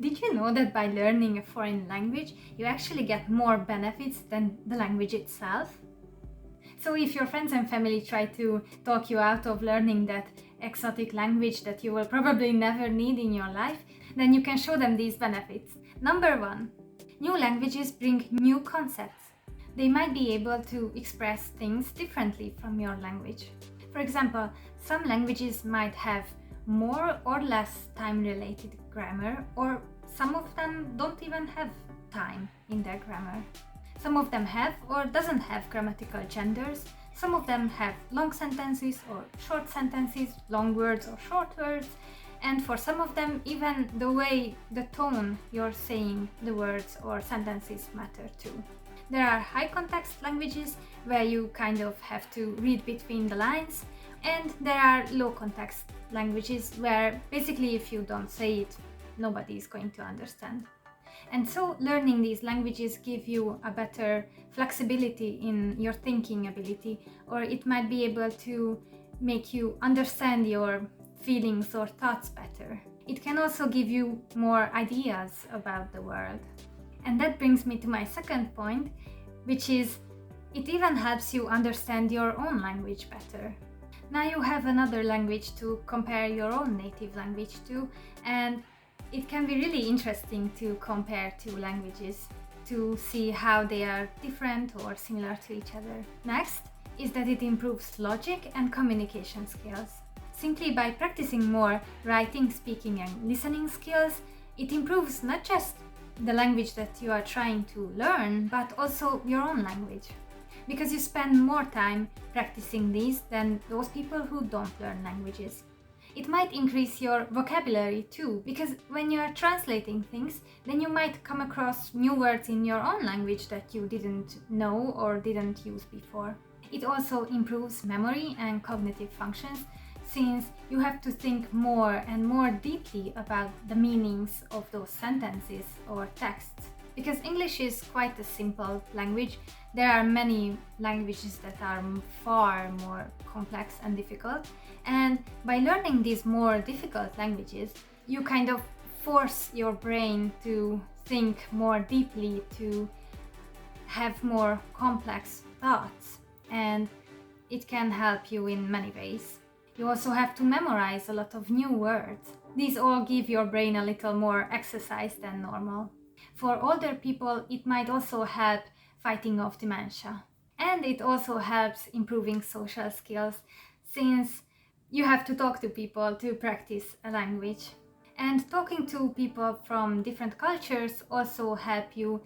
Did you know that by learning a foreign language, you actually get more benefits than the language itself? So if your friends and family try to talk you out of learning that exotic language that you will probably never need in your life, then you can show them these benefits. Number 1. New languages bring new concepts. They might be able to express things differently from your language. For example, some languages might have more or less time-related grammar, or some of them don't even have time in their grammar. Some of them have or doesn't have grammatical genders. Some of them have long sentences or short sentences, long words or short words, and for some of them even the tone you're saying the words or sentences matter too. There are high context languages where you kind of have to read between the lines, and there are low context languages where basically if you don't say it, nobody is going to understand. And so learning these languages give you a better flexibility in your thinking ability, or it might be able to make you understand your feelings or thoughts better. It can also give you more ideas about the world. And that brings me to my second point, which is it even helps you understand your own language better. Now you have another language to compare your own native language to, and it can be really interesting to compare two languages to see how they are different or similar to each other. Next is that it improves logic and communication skills. Simply by practicing more writing, speaking, and listening skills, it improves not just the language that you are trying to learn, but also your own language. Because you spend more time practicing these than those people who don't learn languages. It might increase your vocabulary too, because when you are translating things, then you might come across new words in your own language that you didn't know or didn't use before. It also improves memory and cognitive functions, since you have to think more and more deeply about the meanings of those sentences or texts. Because English is quite a simple language, there are many languages that are far more complex and difficult, and by learning these more difficult languages, you kind of force your brain to think more deeply, to have more complex thoughts, and it can help you in many ways. You also have to memorize a lot of new words. These all give your brain a little more exercise than normal. For older people, it might also help fighting off dementia. And it also helps improving social skills, since you have to talk to people to practice a language. And talking to people from different cultures also help you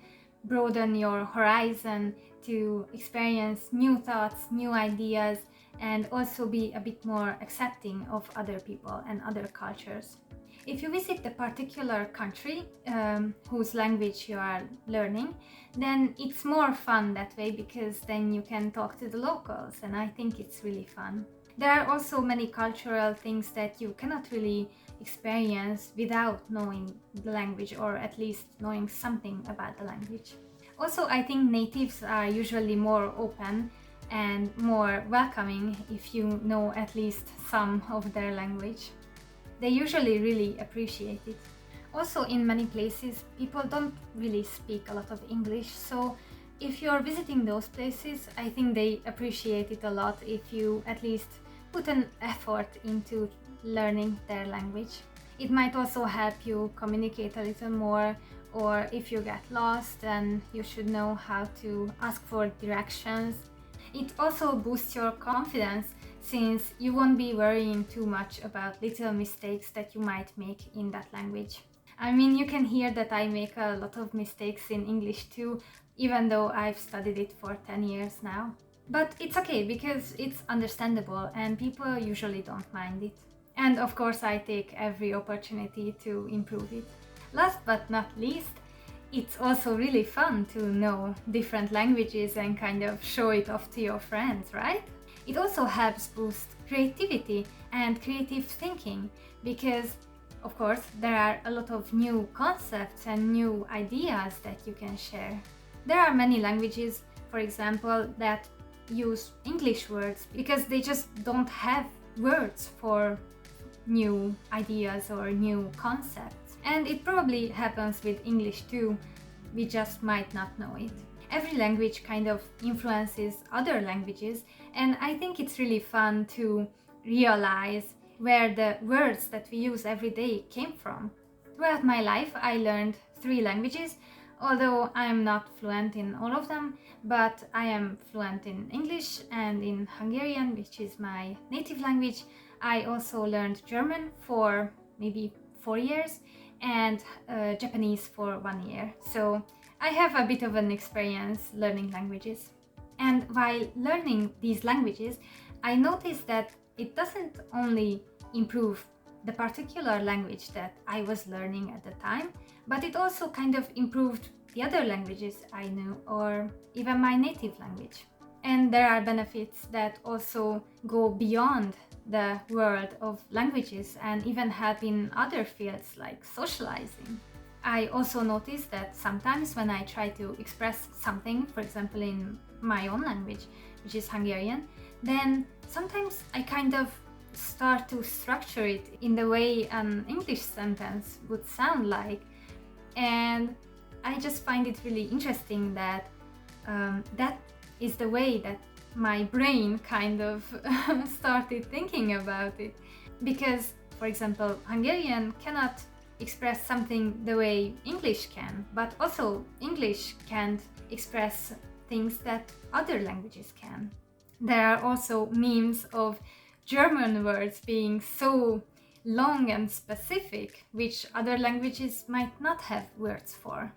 broaden your horizon to experience new thoughts, new ideas, and also be a bit more accepting of other people and other cultures. If you visit a particular country whose language you are learning, then it's more fun that way, because then you can talk to the locals, and I think it's really fun. There are also many cultural things that you cannot really experience without knowing the language, or at least knowing something about the language. Also, I think natives are usually more open and more welcoming if you know at least some of their language. They usually really appreciate it. Also, in many places, people don't really speak a lot of English, so if you're visiting those places, I think they appreciate it a lot if you at least put an effort into learning their language. It might also help you communicate a little more, or if you get lost, then you should know how to ask for directions. It also boosts your confidence, since you won't be worrying too much about little mistakes that you might make in that language. I mean, you can hear that I make a lot of mistakes in English too, even though I've studied it for 10 years now. But it's okay, because it's understandable and people usually don't mind it. And of course, I take every opportunity to improve it. Last but not least, it's also really fun to know different languages and kind of show it off to your friends, right? It also helps boost creativity and creative thinking, because of course there are a lot of new concepts and new ideas that you can share. There are many languages, for example, that use English words because they just don't have words for new ideas or new concepts. And it probably happens with English too, we just might not know it. Every language kind of influences other languages, and I think it's really fun to realize where the words that we use every day came from. Throughout my life, I learned 3 languages, although I am not fluent in all of them, but I am fluent in English and in Hungarian, which is my native language. I also learned German for maybe 4 years and Japanese for 1 year. So I have a bit of an experience learning languages. And while learning these languages, I noticed that it doesn't only improve the particular language that I was learning at the time, but it also kind of improved the other languages I knew, or even my native language. And there are benefits that also go beyond the world of languages and even help in other fields like socializing. I also noticed that sometimes when I try to express something, for example in my own language, which is Hungarian, then sometimes I kind of start to structure it in the way an English sentence would sound like. And I just find it really interesting that that is the way that my brain kind of started thinking about it. Because, for example, Hungarian cannot express something the way English can, but also English can't express things that other languages can. There are also memes of German words being so long and specific, which other languages might not have words for.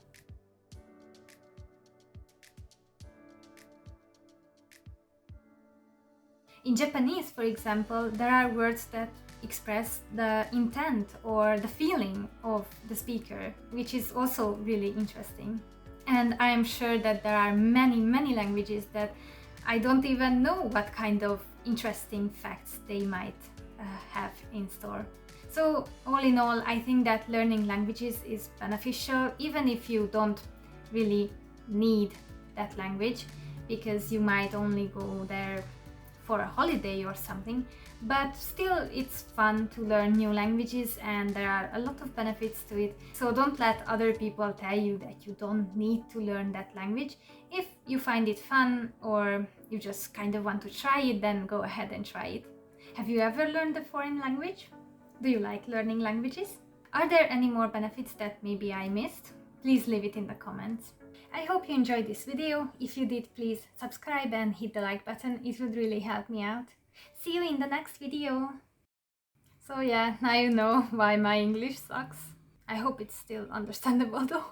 In Japanese, for example, there are words that express the intent or the feeling of the speaker, which is also really interesting. And I am sure that there are many languages that I don't even know what kind of interesting facts they might have in store. So all in all, I think that learning languages is beneficial even if you don't really need that language, because you might only go there for a holiday or something, but still it's fun to learn new languages and there are a lot of benefits to it. So don't let other people tell you that you don't need to learn that language. If you find it fun or you just kind of want to try it, then go ahead and try it. Have you ever learned a foreign language? Do you like learning languages? Are there any more benefits that maybe I missed? Please leave it in the comments. I hope you enjoyed this video. If you did, please subscribe and hit the like button. It would really help me out. See you in the next video. So yeah, now you know why my English sucks. I hope it's still understandable though.